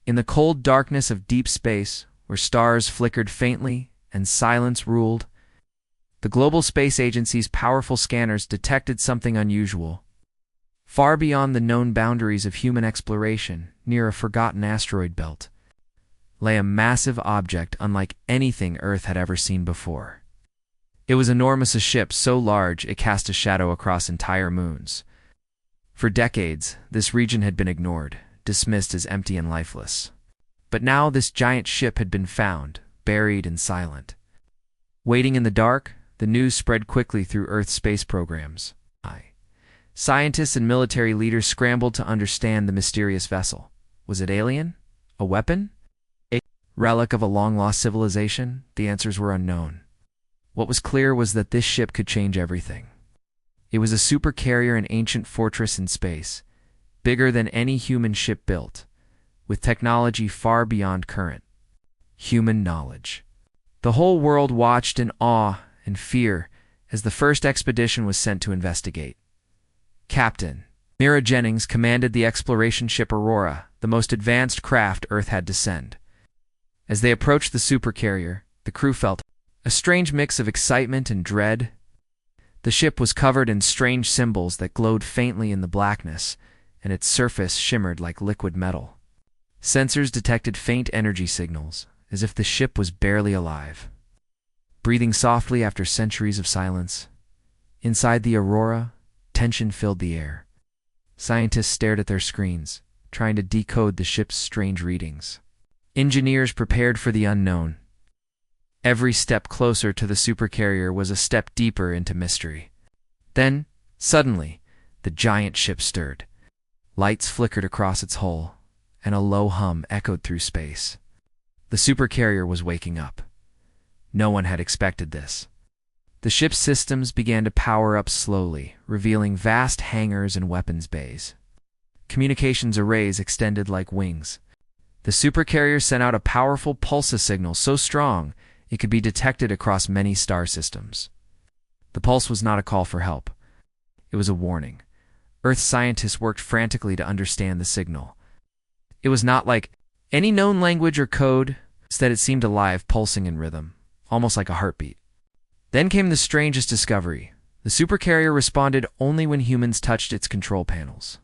In the cold darkness of deep space, where stars flickered faintly and silence ruled, the Global Space Agency's powerful scanners detected something unusual. Far beyond the known boundaries of human exploration, near a forgotten asteroid belt, lay a massive object unlike anything Earth had ever seen before. It was enormous, a ship so large it cast a shadow across entire moons. For decades, this region had been ignored, dismissed as empty and lifeless. But now this giant ship had been found, buried and silent. Waiting in the dark, the news spread quickly through Earth's space programs. Scientists and military leaders scrambled to understand the mysterious vessel. Was it alien? A weapon? A relic of a long-lost civilization? The answers were unknown. What was clear was that this ship could change everything. It was a supercarrier, an ancient fortress in space, bigger than any human ship built, with technology far beyond current human knowledge. The whole world watched in awe and fear as the first expedition was sent to investigate. Captain Mira Jennings commanded the exploration ship Aurora, the most advanced craft Earth had to send. As they approached the supercarrier, the crew felt a strange mix of excitement and dread. The ship was covered in strange symbols that glowed faintly in the blackness, and its surface shimmered like liquid metal. Sensors detected faint energy signals, as if the ship was barely alive. Breathing softly after centuries of silence, inside the Aurora, tension filled the air. Scientists stared at their screens, trying to decode the ship's strange readings. Engineers prepared for the unknown. Every step closer to the supercarrier was a step deeper into mystery. Then, suddenly, the giant ship stirred. Lights flickered across its hull, and a low hum echoed through space. The supercarrier was waking up. No one had expected this. The ship's systems began to power up slowly, revealing vast hangars and weapons bays. Communications arrays extended like wings. The supercarrier sent out a powerful pulse signal so strong it could be detected across many star systems. The pulse was not a call for help. It was a warning. Earth scientists worked frantically to understand the signal. It was not like any known language or code, instead it seemed alive, pulsing in rhythm, almost like a heartbeat. Then came the strangest discovery. The supercarrier responded only when humans touched its control panels.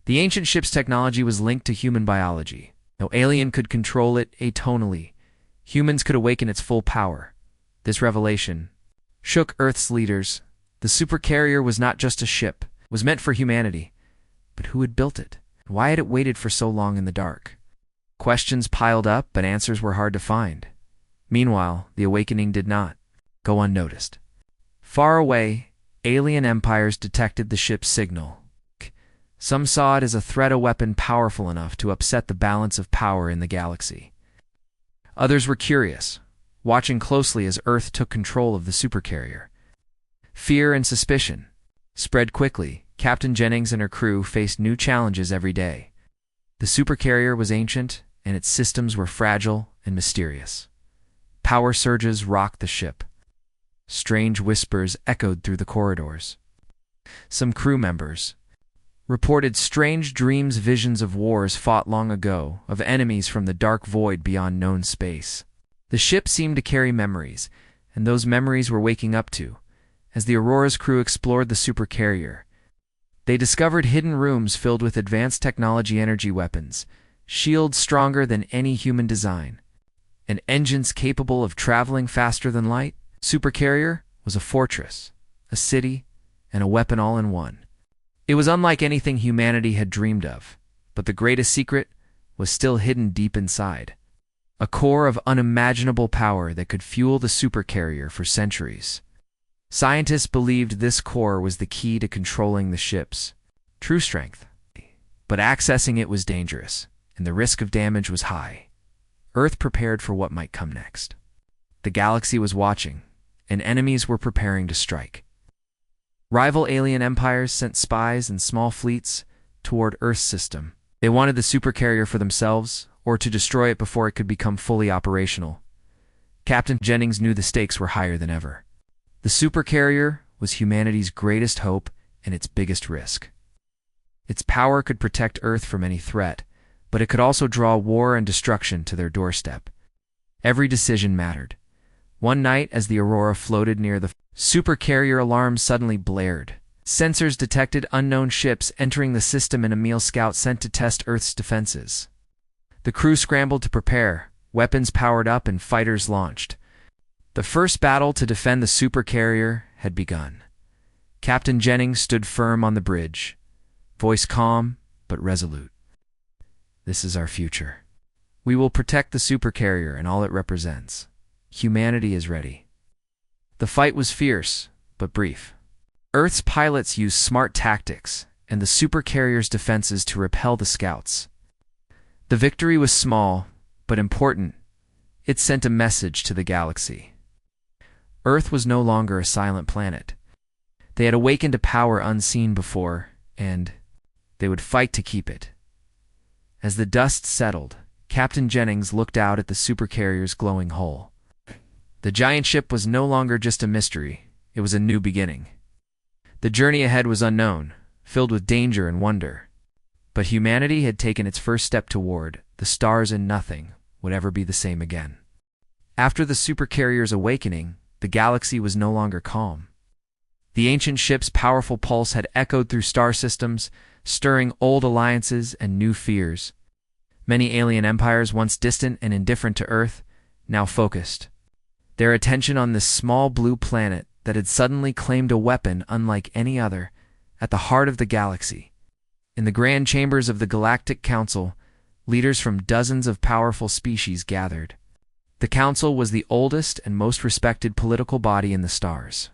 The ancient ship's technology was linked to human biology. No alien could control it atonally. Humans could awaken its full power. This revelation shook Earth's leaders. The supercarrier was not just a ship. It was meant for humanity. But who had built it? Why had it waited for so long in the dark? Questions piled up, but answers were hard to find. Meanwhile, the awakening did not go unnoticed. Far away, alien empires detected the ship's signal. Some saw it as a threat, a weapon powerful enough to upset the balance of power in the galaxy. Others were curious, watching closely as Earth took control of the supercarrier. Fear and suspicion spread quickly. Captain Jennings and her crew faced new challenges every day. The supercarrier was ancient, and its systems were fragile and mysterious. Power surges rocked the ship. Strange whispers echoed through the corridors. Some crew members reported strange dreams, visions of wars fought long ago, of enemies from the dark void beyond known space. The ship seemed to carry memories, and those memories were waking up too. As the Aurora's crew explored the supercarrier, they discovered hidden rooms filled with advanced technology, energy weapons, shields stronger than any human design, and engines capable of traveling faster than light. Supercarrier was a fortress, a city, and a weapon all in one. It was unlike anything humanity had dreamed of, but the greatest secret was still hidden deep inside. A core of unimaginable power that could fuel the supercarrier for centuries. Scientists believed this core was the key to controlling the ship's true strength. But accessing it was dangerous, and the risk of damage was high. Earth prepared for what might come next. The galaxy was watching, and enemies were preparing to strike. Rival alien empires sent spies and small fleets toward Earth's system. They wanted the supercarrier for themselves, or to destroy it before it could become fully operational. Captain Jennings knew the stakes were higher than ever. The supercarrier was humanity's greatest hope and its biggest risk. Its power could protect Earth from any threat, but it could also draw war and destruction to their doorstep. Every decision mattered. One night, as the Aurora floated near the Supercarrier, alarms suddenly blared. Sensors detected unknown ships entering the system, and a Meal Scout sent to test Earth's defenses. The crew scrambled to prepare, weapons powered up and fighters launched. The first battle to defend the Supercarrier had begun. Captain Jennings stood firm on the bridge, voice calm but resolute. "This is our future. We will protect the Supercarrier and all it represents. Humanity is ready." The fight was fierce, but brief. Earth's pilots used smart tactics and the Supercarrier's defenses to repel the scouts. The victory was small, but important. It sent a message to the galaxy. Earth was no longer a silent planet. They had awakened a power unseen before, and they would fight to keep it. As the dust settled, Captain Jennings looked out at the Supercarrier's glowing hull. The giant ship was no longer just a mystery, it was a new beginning. The journey ahead was unknown, filled with danger and wonder. But humanity had taken its first step toward the stars, and nothing would ever be the same again. After the Supercarrier's awakening, the galaxy was no longer calm. The ancient ship's powerful pulse had echoed through star systems, stirring old alliances and new fears. Many alien empires, once distant and indifferent to Earth, now focused their attention on this small blue planet that had suddenly claimed a weapon unlike any other at the heart of the galaxy. In the grand chambers of the Galactic Council, leaders from dozens of powerful species gathered. The Council was the oldest and most respected political body in the stars.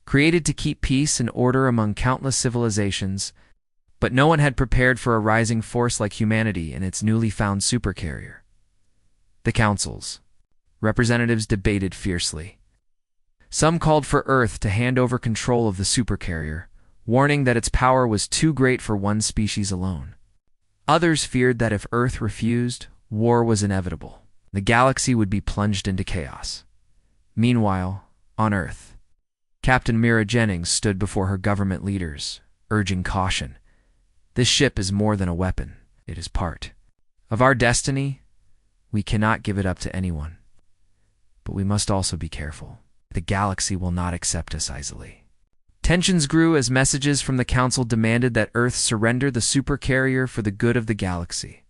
Created to keep peace and order among countless civilizations, but no one had prepared for a rising force like humanity and its newly found Supercarrier. The Council's representatives debated fiercely. Some called for Earth to hand over control of the Supercarrier, warning that its power was too great for one species alone. Others feared that if Earth refused, war was inevitable. The galaxy would be plunged into chaos. Meanwhile, on Earth, Captain Mira Jennings stood before her government leaders, urging caution. "This ship is more than a weapon. It is part of our destiny. We cannot give it up to anyone. But we must also be careful. The galaxy will not accept us easily." Tensions grew as messages from the Council demanded that Earth surrender the Supercarrier for the good of the galaxy.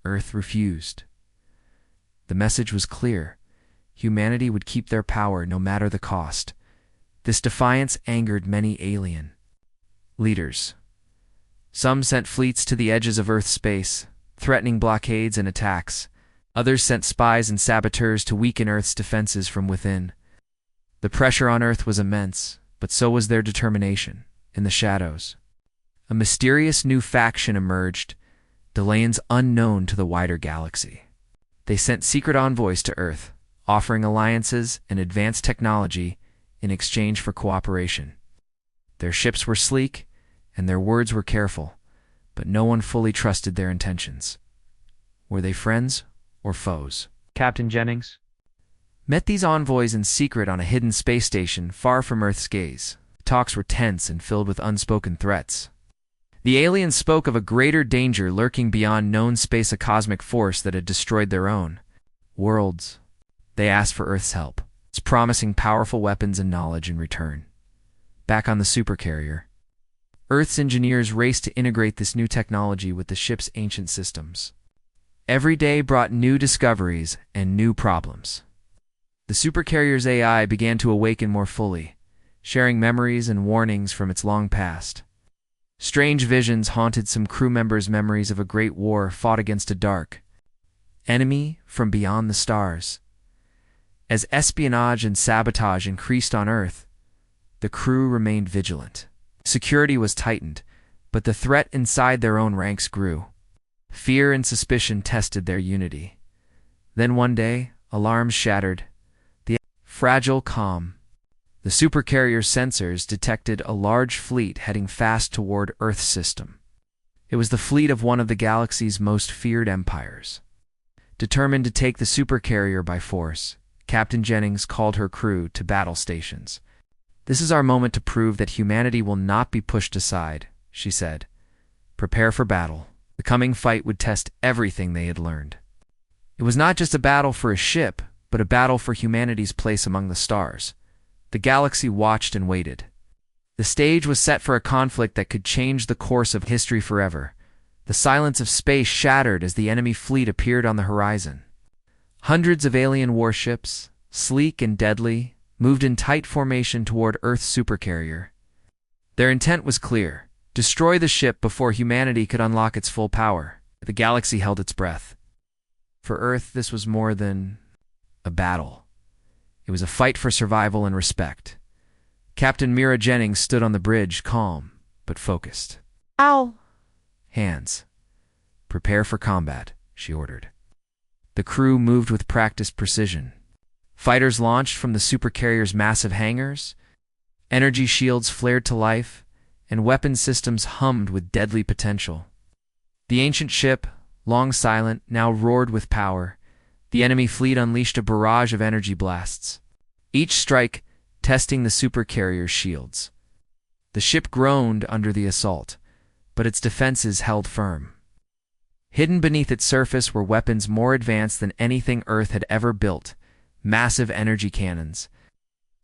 Earth refused. The message was clear. Humanity would keep their power no matter the cost. This defiance angered many alien leaders. Some sent fleets to the edges of Earth's space, threatening blockades and attacks. Others sent spies and saboteurs to weaken Earth's defenses from within. The pressure on Earth was immense, but so was their determination. In the shadows, a mysterious new faction emerged, Delayans unknown to the wider galaxy. They sent secret envoys to Earth, offering alliances and advanced technology in exchange for cooperation. Their ships were sleek, and their words were careful, but no one fully trusted their intentions. Were they friends or foes? Captain Jennings met these envoys in secret on a hidden space station far from Earth's gaze. Talks were tense and filled with unspoken threats. The aliens spoke of a greater danger lurking beyond known space, a cosmic force that had destroyed their own worlds. They asked for Earth's help, promising powerful weapons and knowledge in return. Back on the Supercarrier, Earth's engineers raced to integrate this new technology with the ship's ancient systems. Every day brought new discoveries and new problems. The Supercarrier's AI began to awaken more fully, sharing memories and warnings from its long past. Strange visions haunted some crew members' memories of a great war fought against a dark enemy from beyond the stars. As espionage and sabotage increased on Earth, the crew remained vigilant. Security was tightened, but the threat inside their own ranks grew. Fear and suspicion tested their unity. Then one day, alarms shattered. The fragile calm. The Supercarrier's sensors detected a large fleet heading fast toward Earth's system. It was the fleet of one of the galaxy's most feared empires. Determined to take the Supercarrier by force, Captain Jennings called her crew to battle stations. "This is our moment to prove that humanity will not be pushed aside," she said. "Prepare for battle." The coming fight would test everything they had learned. It was not just a battle for a ship, but a battle for humanity's place among the stars. The galaxy watched and waited. The stage was set for a conflict that could change the course of history forever. The silence of space shattered as the enemy fleet appeared on the horizon. Hundreds of alien warships, sleek and deadly, moved in tight formation toward Earth's supercarrier. Their intent was clear: destroy the ship before humanity could unlock its full power. The galaxy held its breath. For Earth, this was more than a battle. It was a fight for survival and respect. Captain Mira Jennings stood on the bridge, calm but focused. Ow! Hands. Prepare for combat, she ordered. The crew moved with practiced precision. Fighters launched from the supercarrier's massive hangars. Energy shields flared to life, and weapon systems hummed with deadly potential. The ancient ship, long silent, now roared with power. The enemy fleet unleashed a barrage of energy blasts, each strike testing the supercarrier's shields. The ship groaned under the assault, but its defenses held firm. Hidden beneath its surface were weapons more advanced than anything Earth had ever built: massive energy cannons,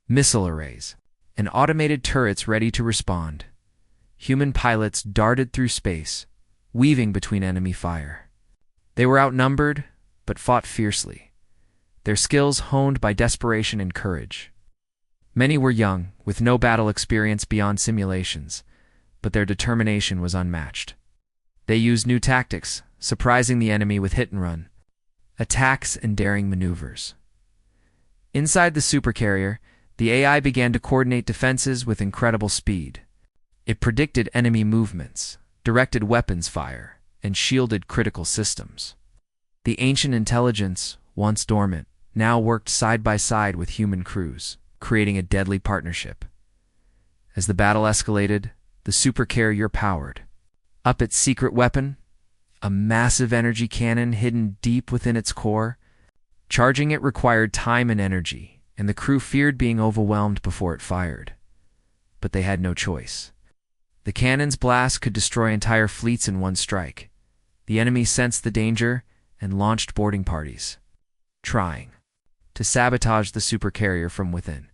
missile arrays, and automated turrets ready to respond. Human pilots darted through space, weaving between enemy fire. They were outnumbered, but fought fiercely, their skills honed by desperation and courage. Many were young, with no battle experience beyond simulations, but their determination was unmatched. They used new tactics, surprising the enemy with hit-and-run attacks and daring maneuvers. Inside the supercarrier, the AI began to coordinate defenses with incredible speed. It predicted enemy movements, directed weapons fire, and shielded critical systems. The ancient intelligence, once dormant, now worked side by side with human crews, creating a deadly partnership. As the battle escalated, the supercarrier powered up its secret weapon, a massive energy cannon hidden deep within its core. Charging it required time and energy, and the crew feared being overwhelmed before it fired. But they had no choice. The cannon's blast could destroy entire fleets in one strike. The enemy sensed the danger and launched boarding parties, trying to sabotage the supercarrier from within.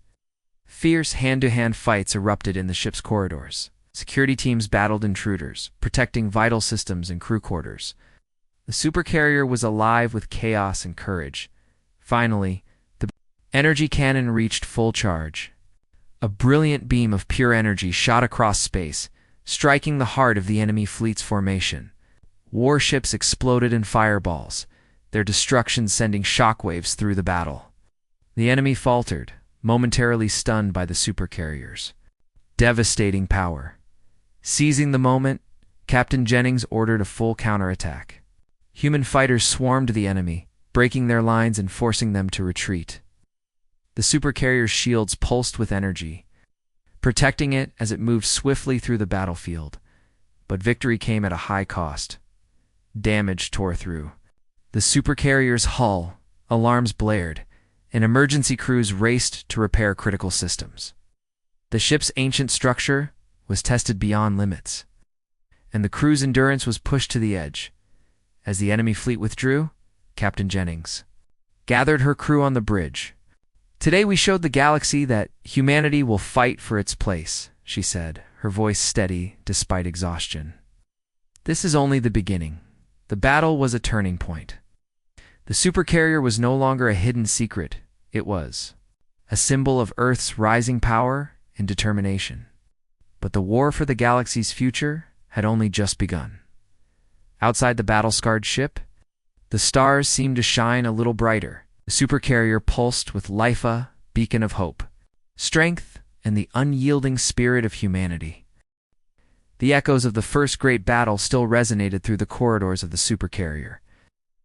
Fierce hand-to-hand fights erupted in the ship's corridors. Security teams battled intruders, protecting vital systems and crew quarters. The supercarrier was alive with chaos and courage. Finally, the energy cannon reached full charge. A brilliant beam of pure energy shot across space, striking the heart of the enemy fleet's formation. Warships exploded in fireballs, their destruction sending shockwaves through the battle. The enemy faltered, momentarily stunned by the supercarrier's devastating power. Seizing the moment, Captain Jennings ordered a full counterattack. Human fighters swarmed the enemy, breaking their lines and forcing them to retreat. The supercarrier's shields pulsed with energy, protecting it as it moved swiftly through the battlefield. But victory came at a high cost. Damage tore through the supercarrier's hull, alarms blared, and emergency crews raced to repair critical systems. The ship's ancient structure was tested beyond limits, and the crew's endurance was pushed to the edge. As the enemy fleet withdrew, Captain Jennings gathered her crew on the bridge. "Today we showed the galaxy that humanity will fight for its place," she said, her voice steady despite exhaustion. This is only the beginning. The battle was a turning point. The supercarrier was no longer a hidden secret. It was a symbol of Earth's rising power and determination. But the war for the galaxy's future had only just begun. Outside the battle-scarred ship, the stars seemed to shine a little brighter. The supercarrier pulsed with life, a beacon of hope, strength, and the unyielding spirit of humanity. The echoes of the first great battle still resonated through the corridors of the supercarrier.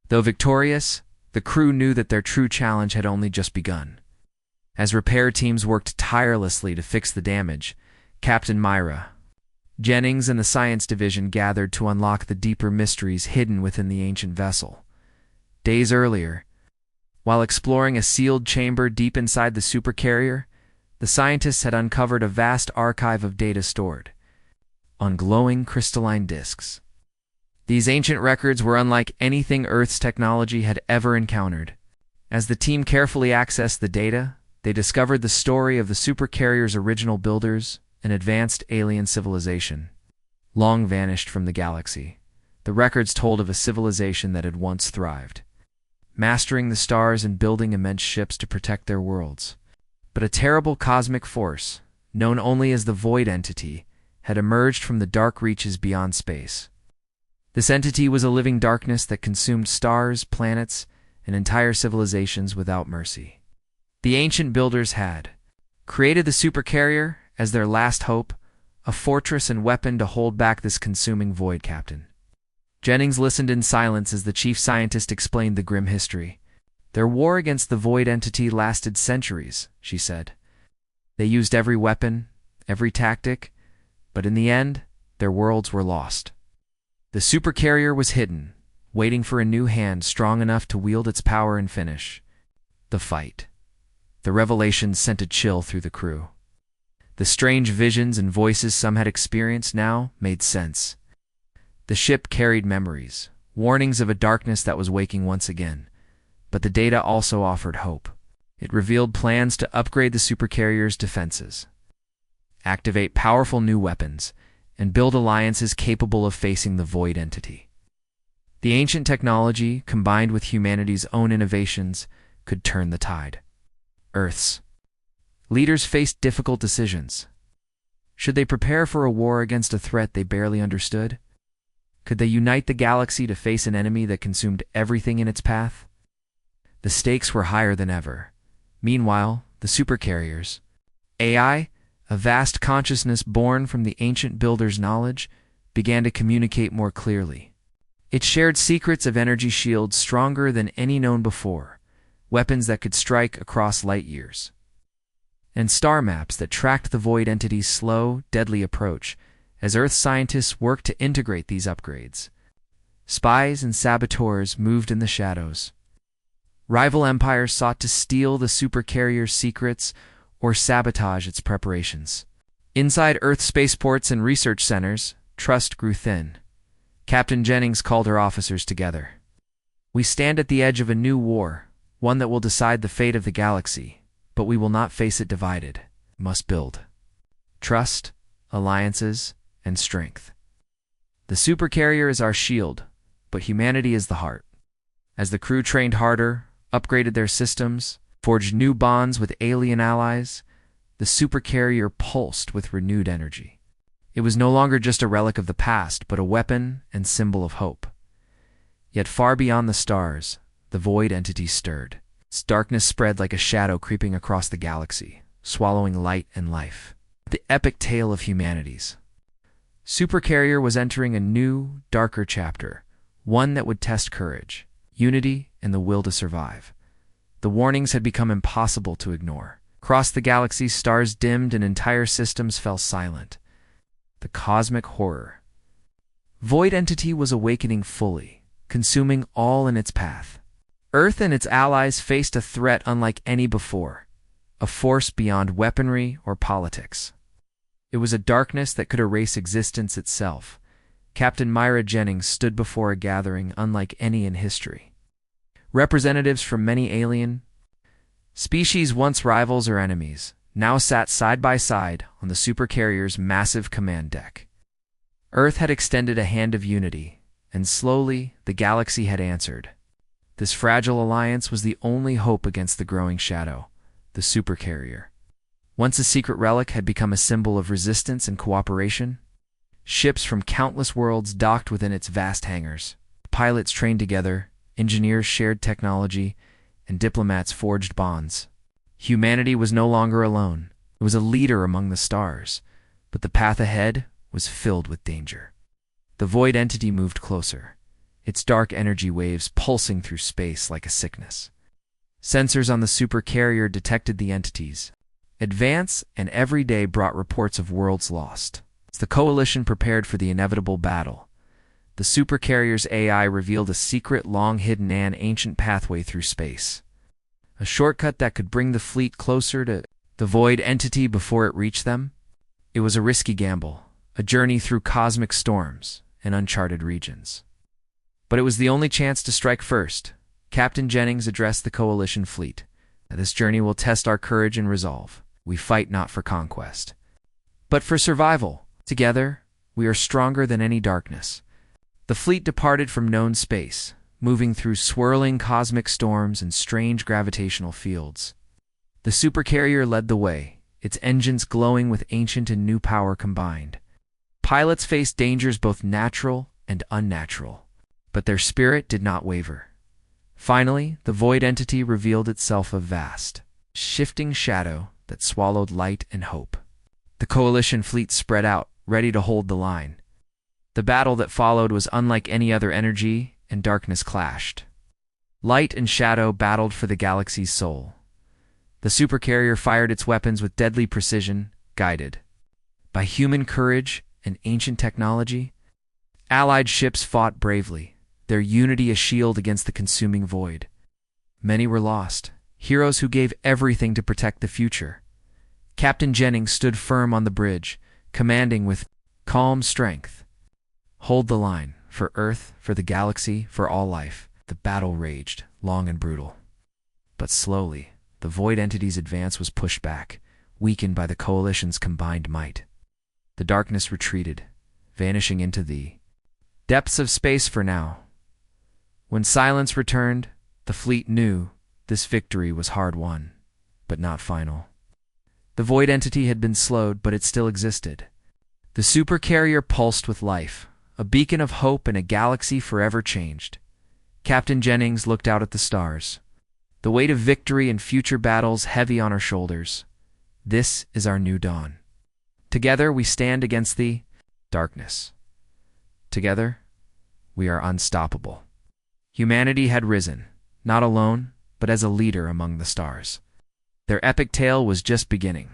Though victorious, the crew knew that their true challenge had only just begun. As repair teams worked tirelessly to fix the damage, Captain Mira Jennings and the Science Division gathered to unlock the deeper mysteries hidden within the ancient vessel. Days earlier, while exploring a sealed chamber deep inside the supercarrier, the scientists had uncovered a vast archive of data stored on glowing crystalline disks. These ancient records were unlike anything Earth's technology had ever encountered. As the team carefully accessed the data, they discovered the story of the Supercarrier's original builders, an advanced alien civilization, long vanished from the galaxy. The records told of a civilization that had once thrived, mastering the stars and building immense ships to protect their worlds. But a terrible cosmic force, known only as the Void Entity, had emerged from the dark reaches beyond space. This entity was a living darkness that consumed stars, planets, and entire civilizations without mercy. The ancient builders had created the Supercarrier as their last hope, a fortress and weapon to hold back this consuming void captain. Jennings listened in silence as the chief scientist explained the grim history. Their war against the Void Entity lasted centuries, she said. They used every weapon, every tactic, but in the end, their worlds were lost. The Supercarrier was hidden, waiting for a new hand strong enough to wield its power and finish the fight. The revelations sent a chill through the crew. The strange visions and voices some had experienced now made sense. The ship carried memories, warnings of a darkness that was waking once again. But the data also offered hope. It revealed plans to upgrade the Supercarrier's defenses, activate powerful new weapons, and build alliances capable of facing the Void Entity. The ancient technology, combined with humanity's own innovations, could turn the tide. Earth's leaders faced difficult decisions. Should they prepare for a war against a threat they barely understood? Could they unite the galaxy to face an enemy that consumed everything in its path? The stakes were higher than ever. Meanwhile, the Supercarriers, AI, a vast consciousness born from the ancient builders' knowledge, began to communicate more clearly. It shared secrets of energy shields stronger than any known before, weapons that could strike across light years, and star maps that tracked the Void Entity's slow, deadly approach as Earth scientists worked to integrate these upgrades. Spies and saboteurs moved in the shadows. Rival empires sought to steal the Supercarrier's secrets or sabotage its preparations. Inside Earth spaceports and research centers, trust grew thin. Captain Jennings called her officers together. "We stand at the edge of a new war, one that will decide the fate of the galaxy, but we will not face it divided. We must build trust, alliances, and strength. The Supercarrier is our shield, but humanity is the heart." As the crew trained harder, upgraded their systems, forged new bonds with alien allies, the Supercarrier pulsed with renewed energy. It was no longer just a relic of the past, but a weapon and symbol of hope. Yet far beyond the stars, the Void Entity stirred. Its darkness spread like a shadow creeping across the galaxy, swallowing light and life. The epic tale of humanity's Supercarrier was entering a new, darker chapter, one that would test courage, unity, and the will to survive. The warnings had become impossible to ignore. Across the galaxy, stars dimmed and entire systems fell silent. The cosmic horror. Void Entity was awakening fully, consuming all in its path. Earth and its allies faced a threat unlike any before, a force beyond weaponry or politics. It was a darkness that could erase existence itself. Captain Myra Jennings stood before a gathering unlike any in history. Representatives from many alien species, once rivals or enemies, now sat side by side on the Supercarrier's massive command deck. Earth had extended a hand of unity, and slowly the galaxy had answered. This fragile alliance was the only hope against the growing shadow, the Supercarrier. Once a secret relic had become a symbol of resistance and cooperation. Ships from countless worlds docked within its vast hangars. Pilots trained together, engineers shared technology, and diplomats forged bonds. Humanity was no longer alone. It was a leader among the stars, but the path ahead was filled with danger. The Void Entity moved closer, its dark energy waves pulsing through space like a sickness. Sensors on the Supercarrier detected the entity's advance, and every day brought reports of worlds lost. As the coalition prepared for the inevitable battle, the Supercarrier's AI revealed a secret, long-hidden and ancient pathway through space. A shortcut that could bring the fleet closer to the Void Entity before it reached them. It was a risky gamble, a journey through cosmic storms and uncharted regions. But it was the only chance to strike first. Captain Jennings addressed the coalition fleet. This journey will test our courage and resolve. We fight not for conquest, but for survival. Together, we are stronger than any darkness. The fleet departed from known space, moving through swirling cosmic storms and strange gravitational fields. The Supercarrier led the way, its engines glowing with ancient and new power combined. Pilots faced dangers both natural and unnatural, but their spirit did not waver. Finally, the void entity revealed itself a vast, shifting shadow that swallowed light and hope. The coalition fleet spread out, ready to hold the line. The battle that followed was unlike any other. Energy and darkness clashed. Light and shadow battled for the galaxy's soul. The Supercarrier fired its weapons with deadly precision, guided by human courage and ancient technology. Allied ships fought bravely, their unity a shield against the consuming void. Many were lost, heroes who gave everything to protect the future. Captain Jennings stood firm on the bridge, commanding with calm strength. Hold the line, for Earth, for the galaxy, for all life. The battle raged, long and brutal. But slowly, the void entity's advance was pushed back, weakened by the coalition's combined might. The darkness retreated, vanishing into the depths of space for now. When silence returned, the fleet knew this victory was hard won, but not final. The void entity had been slowed, but it still existed. The Supercarrier pulsed with life, a beacon of hope in a galaxy forever changed. Captain Jennings looked out at the stars, the weight of victory and future battles heavy on our shoulders. This is our new dawn. Together we stand against the darkness. Together, we are unstoppable. Humanity had risen, not alone, but as a leader among the stars. Their epic tale was just beginning.